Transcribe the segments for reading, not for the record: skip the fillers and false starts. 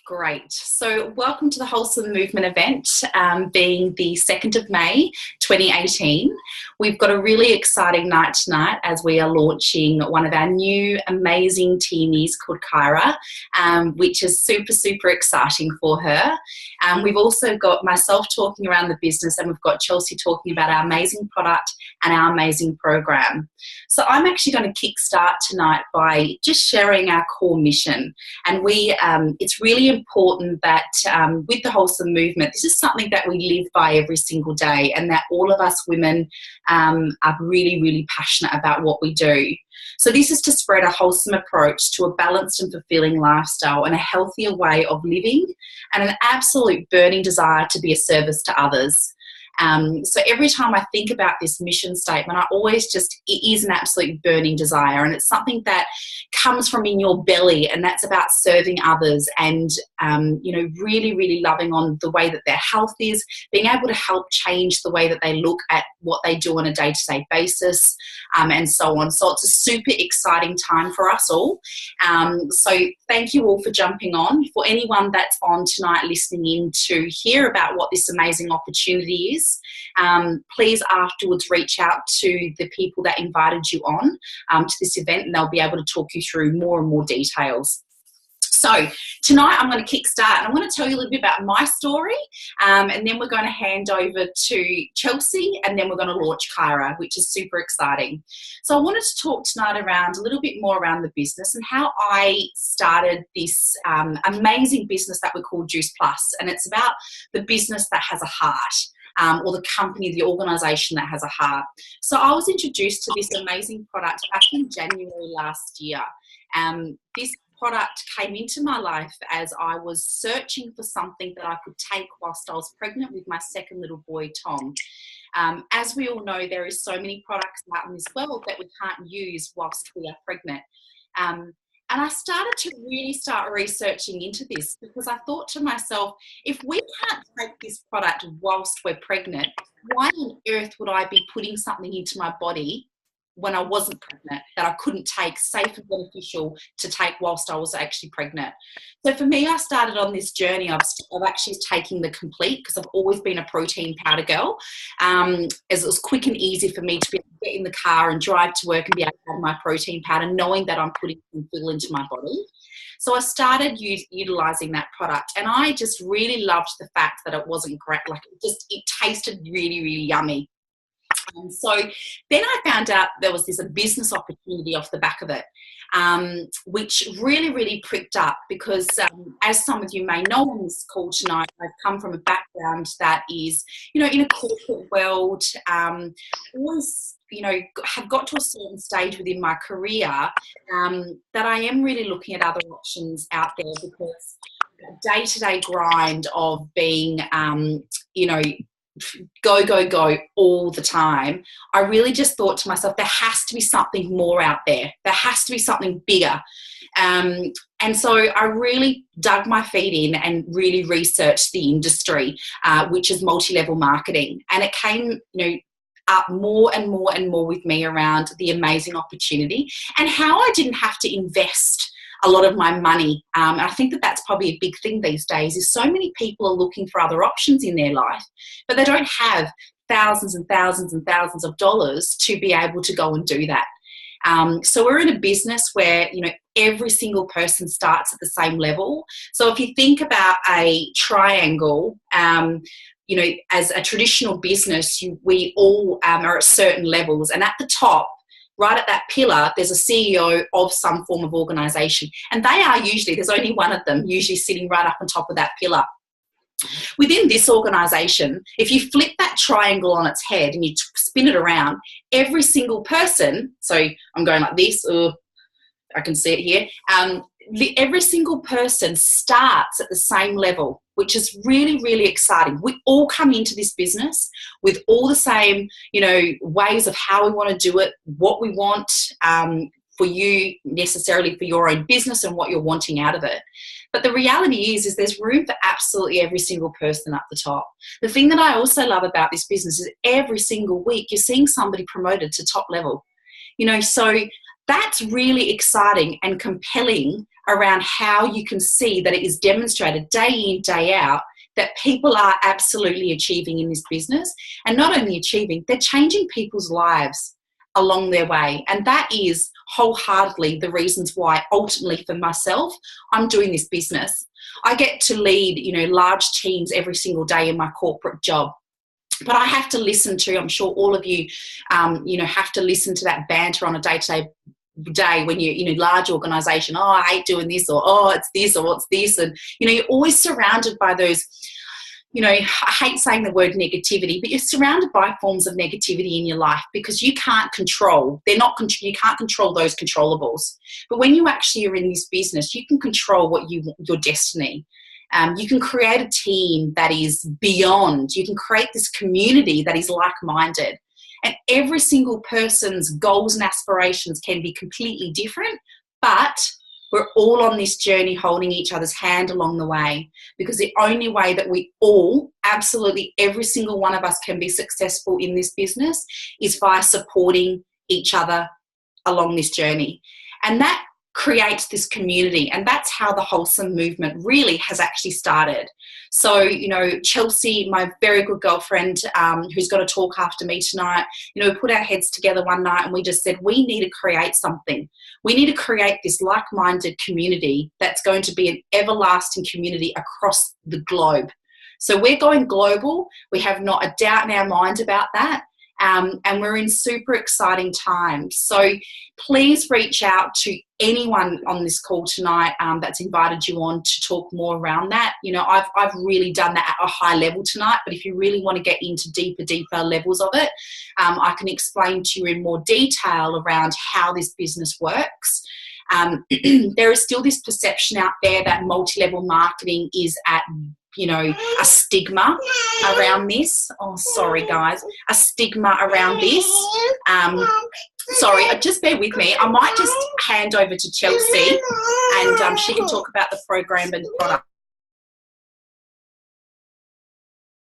Great. So welcome to the Wholesome Movement event, being the 2nd of May 2018. We've got a really exciting night tonight as we are launching one of our new amazing teenies called Kyra, which is super, super exciting for her. We've also got myself talking around the business, and we've got Chelsea talking about our amazing product and our amazing program. So I'm actually going to kickstart tonight by just sharing our core mission. And it's really important that with the Wholesome Movement, this is something that we live by every single day, and that all of us women are really, really passionate about what we do. So this is to spread a wholesome approach to a balanced and fulfilling lifestyle and a healthier way of living, and an absolute burning desire to be a service to others. So every time I think about this mission statement, it is an absolute burning desire, and it's something that comes from in your belly, and that's about serving others and, really, really loving on the way that their health is, being able to help change the way that they look at what they do on a day-to-day basis, and so on. So it's a super exciting time for us all. So thank you all for jumping on. For anyone that's on tonight listening in to hear about what this amazing opportunity is, please afterwards reach out to the people that invited you on to this event, and they'll be able to talk you through more and more details. So tonight I'm going to kickstart, and I'm going to tell you a little bit about my story, and then we're going to hand over to Chelsea, and then we're going to launch Kyra, which is super exciting. So I wanted to talk tonight around a little bit more around the business and how I started this amazing business that we call Juice Plus, and it's about the business that has a heart. Or the company, the organisation that has a heart. So I was introduced to this amazing product back in January last year. This product came into my life as I was searching for something that I could take whilst I was pregnant with my second little boy, Tom. As we all know, there is so many products out in this world that we can't use whilst we are pregnant. And I started to really start researching into this, because I thought to myself, if we can't take this product whilst we're pregnant, why on earth would I be putting something into my body when I wasn't pregnant that I couldn't take, safe and beneficial to take whilst I was actually pregnant? So for me, I started on this journey of actually taking the Complete, because I've always been a protein powder girl, as it was quick and easy for me to be able to get in the car and drive to work and be able to have my protein powder, knowing that I'm putting some fill into my body. So I started utilising that product, and I just really loved the fact that it wasn't great. It tasted really, really yummy. So then I found out there was a business opportunity off the back of it, which really, really pricked up, because as some of you may know on this call tonight, I've come from a background that is, in a corporate world, always, have got to a certain stage within my career that I am really looking at other options out there, because day-to-day grind of being, go all the time, I really just thought to myself, there has to be something more out there. There has to be something bigger. And so I really dug my feet in and really researched the industry, which is multi-level marketing. And it came, up more and more and more with me around the amazing opportunity and how I didn't have to invest a lot of my money. And I think that that's probably a big thing these days, is so many people are looking for other options in their life, but they don't have thousands and thousands and thousands of dollars to be able to go and do that. So we're in a business where, every single person starts at the same level. So if you think about a triangle, as a traditional business, we all are at certain levels, and at the top, right at that pillar, there's a CEO of some form of organisation. And they are there's only one of them, usually sitting right up on top of that pillar. Within this organisation, if you flip that triangle on its head and you spin it around, every single person, so I'm going like this, I can see it here, every single person starts at the same level, which is really, really exciting. We all come into this business with all the same, ways of how we want to do it, what we want for you necessarily for your own business and what you're wanting out of it. But the reality is there's room for absolutely every single person up the top. The thing that I also love about this business is every single week you're seeing somebody promoted to top level. So that's really exciting and compelling around how you can see that it is demonstrated day in, day out, that people are absolutely achieving in this business. And not only achieving, they're changing people's lives along their way. And that is wholeheartedly the reasons why, ultimately for myself, I'm doing this business. I get to lead, large teams every single day in my corporate job. But I have to listen to, I'm sure all of you, have to listen to that banter on a day-to-day when you're in a large organisation. Oh, I hate doing this, or oh, it's this, or what's this. And, you're always surrounded by those, I hate saying the word negativity, but you're surrounded by forms of negativity in your life because you can't control. You can't control those controllables. But when you actually are in this business, you can control your destiny. You can create a team that is beyond. You can create this community that is like-minded. And every single person's goals and aspirations can be completely different, but we're all on this journey holding each other's hand along the way, because the only way that we all, absolutely every single one of us, can be successful in this business is by supporting each other along this journey. And that creates this community, and that's how the Wholesome movement really has actually started. So, Chelsea, my very good girlfriend, who's got to talk after me tonight, we put our heads together one night and we just said, we need to create something. We need to create this like-minded community that's going to be an everlasting community across the globe. So we're going global. We have not a doubt in our mind about that. And we're in super exciting times. So please reach out to anyone on this call tonight that's invited you on to talk more around that. I've really done that at a high level tonight, but if you really want to get into deeper levels of it, I can explain to you in more detail around how this business works. There is still this perception out there that multi-level marketing is at a stigma around this. Oh, sorry, guys. A stigma around this. Sorry, just bear with me. I might just hand over to Chelsea and she can talk about the program and the product.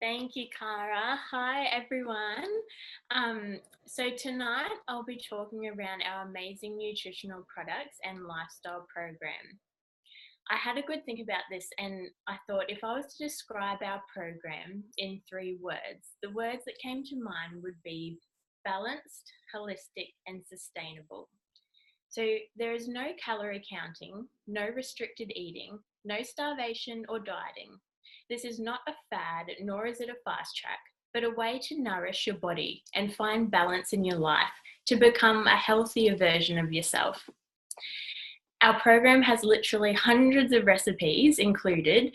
Thank you, Cara. Hi, everyone. So tonight I'll be talking around our amazing nutritional products and lifestyle program. I had a good think about this, and I thought if I was to describe our program in 3 words, the words that came to mind would be balanced, holistic, and sustainable. So there is no calorie counting, no restricted eating, no starvation or dieting. This is not a fad, nor is it a fast track, but a way to nourish your body and find balance in your life to become a healthier version of yourself. Our program has literally hundreds of recipes included.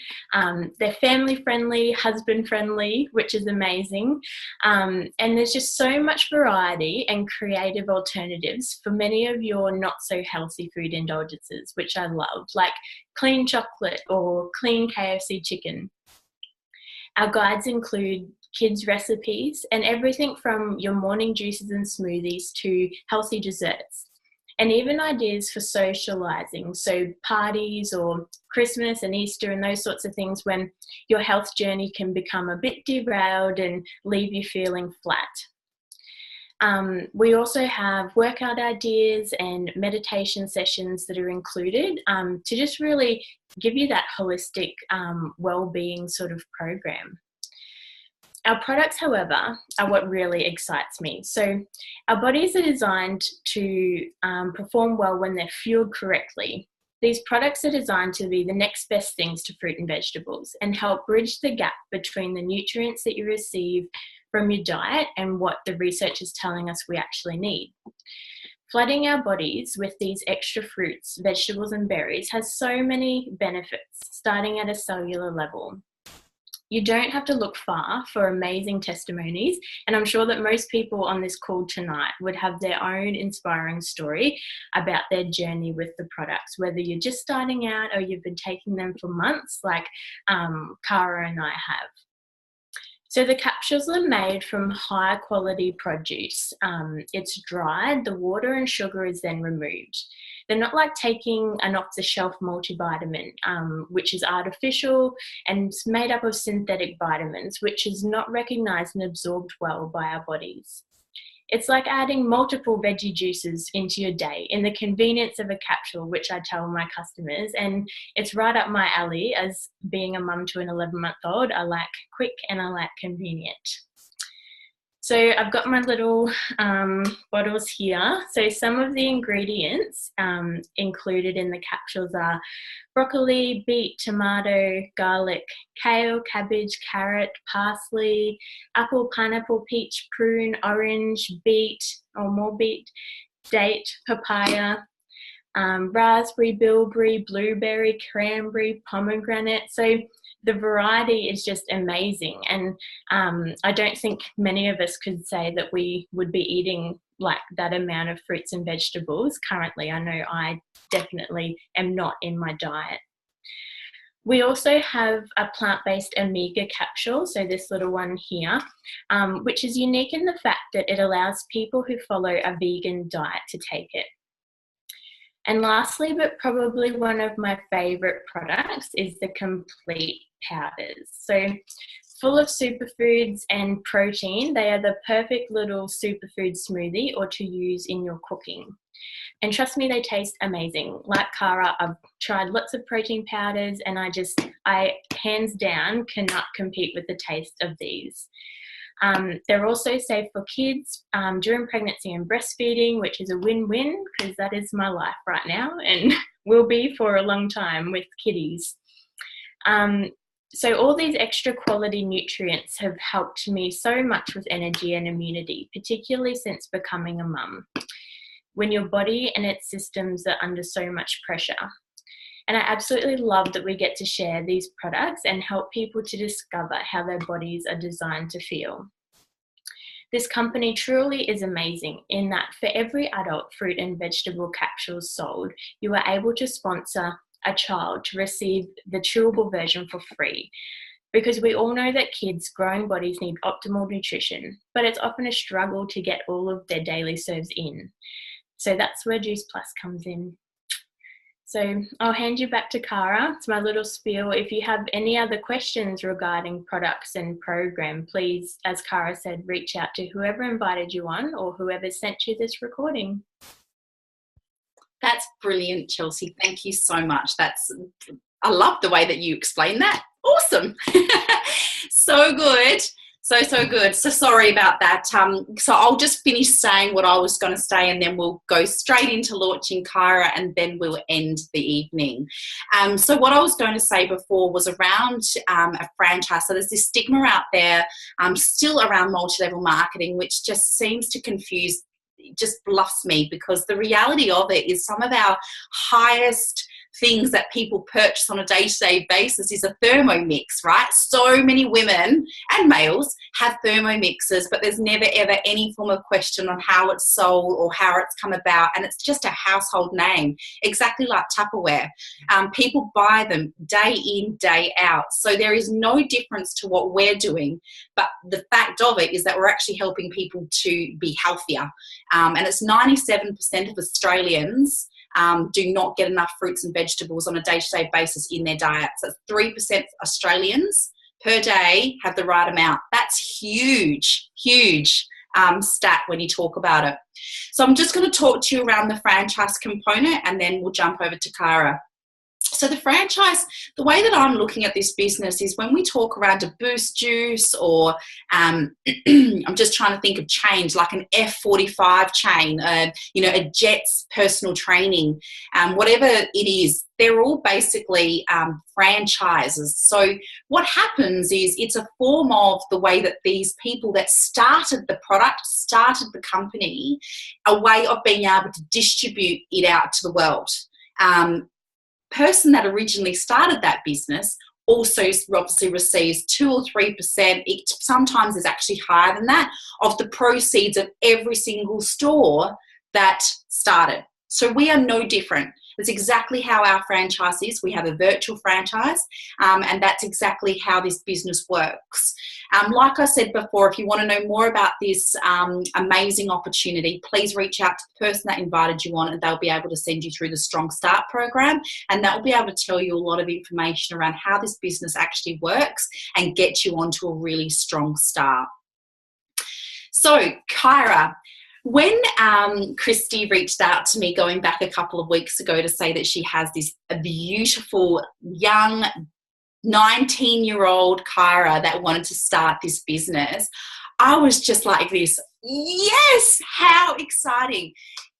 They're family-friendly, husband-friendly, which is amazing. And there's just so much variety and creative alternatives for many of your not-so-healthy food indulgences, which I love, like clean chocolate or clean KFC chicken. Our guides include kids' recipes and everything from your morning juices and smoothies to healthy desserts. And even ideas for socializing, so parties or Christmas and Easter and those sorts of things when your health journey can become a bit derailed and leave you feeling flat. We also have workout ideas and meditation sessions that are included to just really give you that holistic well-being sort of program. Our products, however, are what really excites me. So our bodies are designed to perform well when they're fueled correctly. These products are designed to be the next best things to fruit and vegetables and help bridge the gap between the nutrients that you receive from your diet and what the research is telling us we actually need. Flooding our bodies with these extra fruits, vegetables, and berries has so many benefits, starting at a cellular level. You don't have to look far for amazing testimonies, and I'm sure that most people on this call tonight would have their own inspiring story about their journey with the products, whether you're just starting out or you've been taking them for months like Cara and I have. So the capsules are made from high quality produce. It's dried, the water and sugar is then removed. They're not like taking an off-the-shelf multivitamin, which is artificial and it's made up of synthetic vitamins, which is not recognised and absorbed well by our bodies. It's like adding multiple veggie juices into your day in the convenience of a capsule, which I tell my customers. And it's right up my alley as being a mum to an 11-month-old. I like quick and I like convenient. So I've got my little bottles here. So some of the ingredients included in the capsules are broccoli, beet, tomato, garlic, kale, cabbage, carrot, parsley, apple, pineapple, peach, prune, orange, beet or more beet, date, papaya, raspberry, bilberry, blueberry, cranberry, pomegranate. So the variety is just amazing. And I don't think many of us could say that we would be eating like that amount of fruits and vegetables currently. I know I definitely am not in my diet. We also have a plant-based omega capsule, so this little one here, which is unique in the fact that it allows people who follow a vegan diet to take it. And lastly, but probably one of my favourite products is the complete powders. So full of superfoods and protein, they are the perfect little superfood smoothie or to use in your cooking. And trust me, they taste amazing. Like Cara, I've tried lots of protein powders and I hands down cannot compete with the taste of these. They're also safe for kids during pregnancy and breastfeeding, which is a win-win because that is my life right now and will be for a long time with kiddies. So all these extra quality nutrients have helped me so much with energy and immunity, particularly since becoming a mum, when your body and its systems are under so much pressure. And I absolutely love that we get to share these products and help people to discover how their bodies are designed to feel. This company truly is amazing in that for every adult fruit and vegetable capsules sold, you are able to sponsor a child to receive the chewable version for free. Because we all know that kids' growing bodies need optimal nutrition, but it's often a struggle to get all of their daily serves in. So that's where Juice Plus comes in. So I'll hand you back to Cara. It's my little spiel. If you have any other questions regarding products and program, please, as Cara said, reach out to whoever invited you on or whoever sent you this recording. That's brilliant, Chelsea. Thank you so much. I love the way that you explain that. Awesome. So good. So good. So sorry about that. So I'll just finish saying what I was going to say and then we'll go straight into launching Kyra and then we'll end the evening. So what I was going to say before was around a franchise. So there's this stigma out there still around multi-level marketing, which just seems to confuse, just bluffs me, because the reality of it is some of our highest things that people purchase on a day-to-day basis is a Thermomix, right? So many women and males have Thermomixes, but there's never ever any form of question on how it's sold or how it's come about, and it's just a household name, exactly like Tupperware. People buy them day in, day out, so there is no difference to what we're doing, but the fact of it is that we're actually helping people to be healthier, and it's 97% of Australians do not get enough fruits and vegetables on a day-to-day basis in their diet. So 3% Australians per day have the right amount. That's huge, huge stat when you talk about it. So I'm just going to talk to you around the franchise component and then we'll jump over to Cara. So the franchise, the way that I'm looking at this business is when we talk around a Boost Juice or I'm just trying to think of chains like an F45 chain, a Jets personal training, whatever it is, they're all basically franchises. So what happens is it's a form of the way that these people that started the product, started the company, a way of being able to distribute it out to the world. Person that originally started that business also obviously receives 2 or 3%, it sometimes is actually higher than that, of the proceeds of every single store that started. So we are no different. That's exactly how our franchise is. We have a virtual franchise, and that's exactly how this business works. Like I said before, if you want to know more about this amazing opportunity, please reach out to the person that invited you on and they'll be able to send you through the Strong Start program, and that will be able to tell you a lot of information around how this business actually works and get you onto a really strong start. So, Kyra, When Christy reached out to me going back a couple of weeks ago to say that she has this beautiful young 19-year-old Kyra that wanted to start this business, I was just like this, yes, how exciting.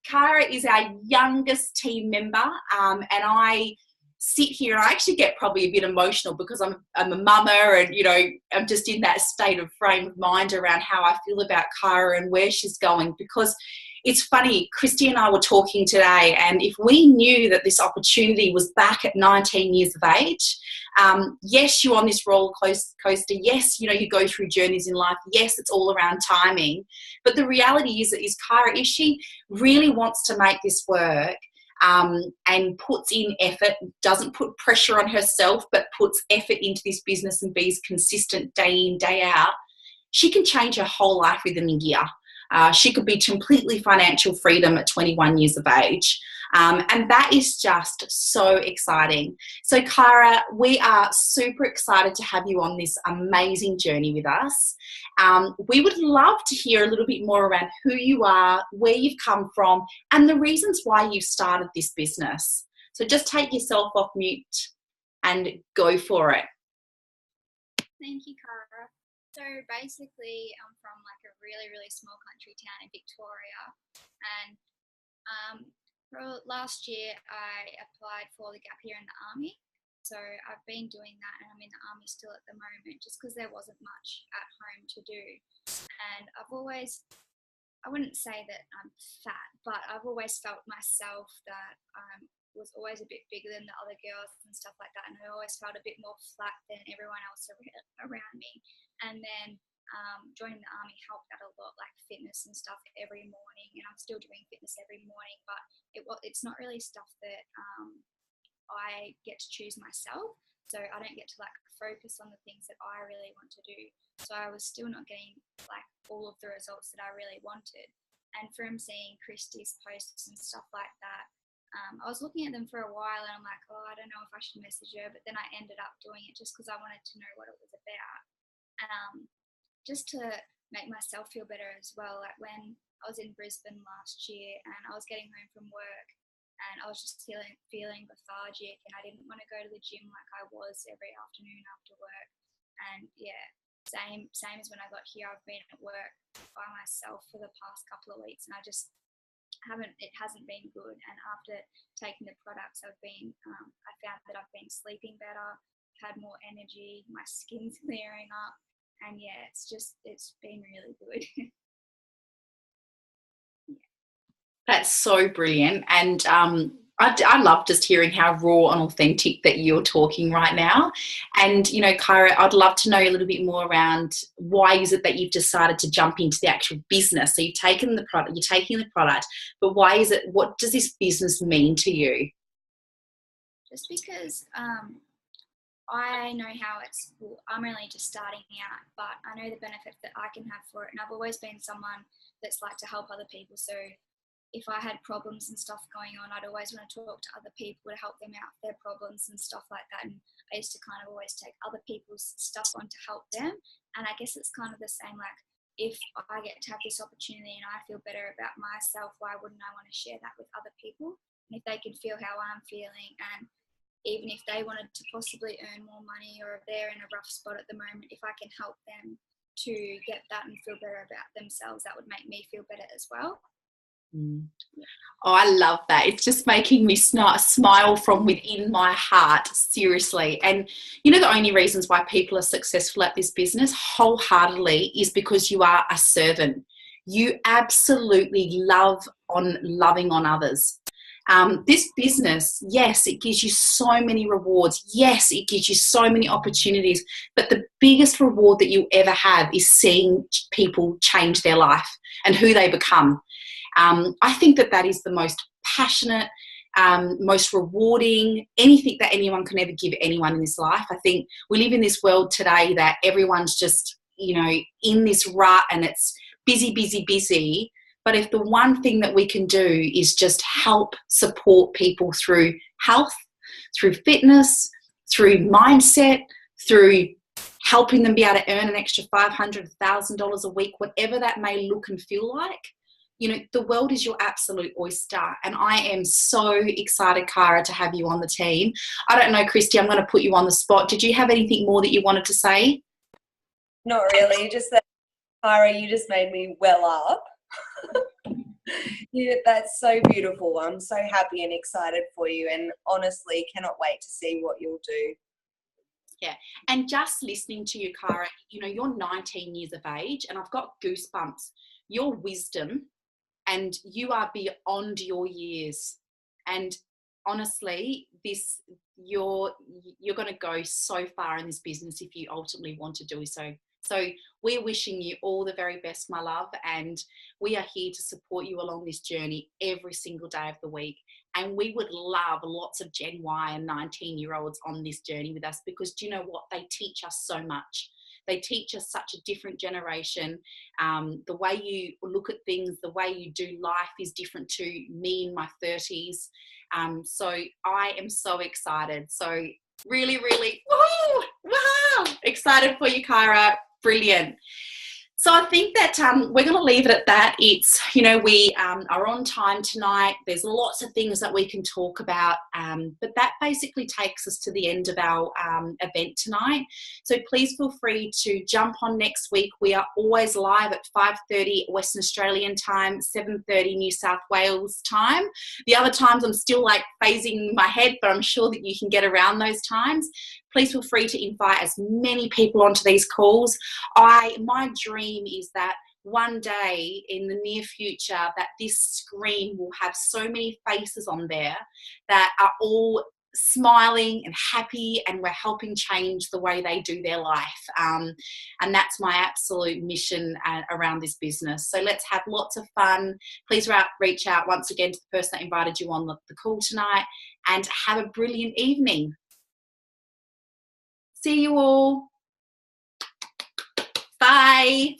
Kyra is our youngest team member, and I sit here and I actually get probably a bit emotional because I'm a mama, and you know, I'm just in that state of frame of mind around how I feel about Kyra and where she's going. Because it's funny, Christy and I were talking today, and if we knew that this opportunity was back at 19 years of age, yes, you're on this roller coaster. Yes, you know, you go through journeys in life. Yes, it's all around timing. But the reality is Kyra, if she really wants to make this work, and puts in effort, doesn't put pressure on herself, but puts effort into this business and be consistent day in, day out, she can change her whole life within a year. She could be completely financial freedom at 21 years of age. And that is just so exciting. So Kyra, we are super excited to have you on this amazing journey with us. We would love to hear a little bit more around who you are, where you've come from, and the reasons why you started this business. So just take yourself off mute and go for it. Thank you, Cara. So basically, I'm from like a really, really small country town in Victoria, and last year I applied for the gap year in the army. So I've been doing that, and I'm in the army still at the moment, just because there wasn't much at home to do. And I've always, I wouldn't say that I'm fat, but I've always felt myself that was always a bit bigger than the other girls and stuff like that, and I always felt a bit more flat than everyone else around me. And then joining the army helped that a lot, like fitness and stuff every morning, and I'm still doing fitness every morning, but it's not really stuff that I get to choose myself, so I don't get to like focus on the things that I really want to do. So I was still not getting like all of the results that I really wanted. And from seeing Christy's posts and stuff like that, I was looking at them for a while, and I'm like, oh, I don't know if I should message her, but then I ended up doing it just because I wanted to know what it was about. Just to make myself feel better as well. Like when I was in Brisbane last year and I was getting home from work and I was just feeling lethargic, and I didn't want to go to the gym like I was every afternoon after work. And yeah, same as when I got here. I've been at work by myself for the past couple of weeks, and it hasn't been good. And after taking the products, I found that I've been sleeping better, had more energy, my skin's clearing up, and yeah, it's been really good. That's so brilliant. And I love just hearing how raw and authentic that you're talking right now. And, you know, Kyra, I'd love to know a little bit more around why is it that you've decided to jump into the actual business? So you're taking the product, but why is it, what does this business mean to you? Just because I know how I'm only just starting out, but I know the benefits that I can have for it. And I've always been someone that's like to help other people. So if I had problems and stuff going on, I'd always want to talk to other people to help them out with their problems and stuff like that. And I used to kind of always take other people's stuff on to help them. And I guess it's kind of the same, like if I get to have this opportunity and I feel better about myself, why wouldn't I want to share that with other people? And if they can feel how I'm feeling, and even if they wanted to possibly earn more money, or if they're in a rough spot at the moment, if I can help them to get that and feel better about themselves, that would make me feel better as well. Oh, I love that. It's just making me smile from within my heart, seriously. And you know, the only reasons why people are successful at this business wholeheartedly is because you are a servant. You absolutely love on loving on others. This business, yes, it gives you so many rewards. Yes, it gives you so many opportunities. But the biggest reward that you ever have is seeing people change their life and who they become. I think that is the most passionate, most rewarding, anything that anyone can ever give anyone in this life. I think we live in this world today that everyone's just, you know, in this rut and it's busy, busy, busy. But if the one thing that we can do is just help support people through health, through fitness, through mindset, through helping them be able to earn an extra $500,000 a week, whatever that may look and feel like, you know, the world is your absolute oyster. And I am so excited, Cara, to have you on the team. I don't know, Christy, I'm going to put you on the spot. Did you have anything more that you wanted to say? Not really, just that, Cara, you just made me well up. Yeah, that's so beautiful. I'm so happy and excited for you, and honestly cannot wait to see what you'll do. Yeah, and just listening to you, Cara, you know, you're 19 years of age, and I've got goosebumps. Your wisdom, and you are beyond your years. And honestly, you're going to go so far in this business if you ultimately want to do so. So we're wishing you all the very best, my love, and we are here to support you along this journey every single day of the week. And we would love lots of Gen Y and 19-year-olds on this journey with us, because do you know what? They teach us so much. They teach us such a different generation. The way you look at things, the way you do life is different to me in my 30s. So I am so excited. So really, really, wow, excited for you, Cara. Brilliant. So I think that we're going to leave it at that. It's, you know, we are on time tonight. There's lots of things that we can talk about, but that basically takes us to the end of our event tonight. So please feel free to jump on next week. We are always live at 5:30 Western Australian time, 7:30 New South Wales time. The other times I'm still like phasing my head, but I'm sure that you can get around those times. Please feel free to invite as many people onto these calls. My dream is that one day in the near future that this screen will have so many faces on there that are all smiling and happy, and we're helping change the way they do their life. And that's my absolute mission around this business. So let's have lots of fun. Please reach out once again to the person that invited you on the call tonight, and have a brilliant evening. See you all. Bye.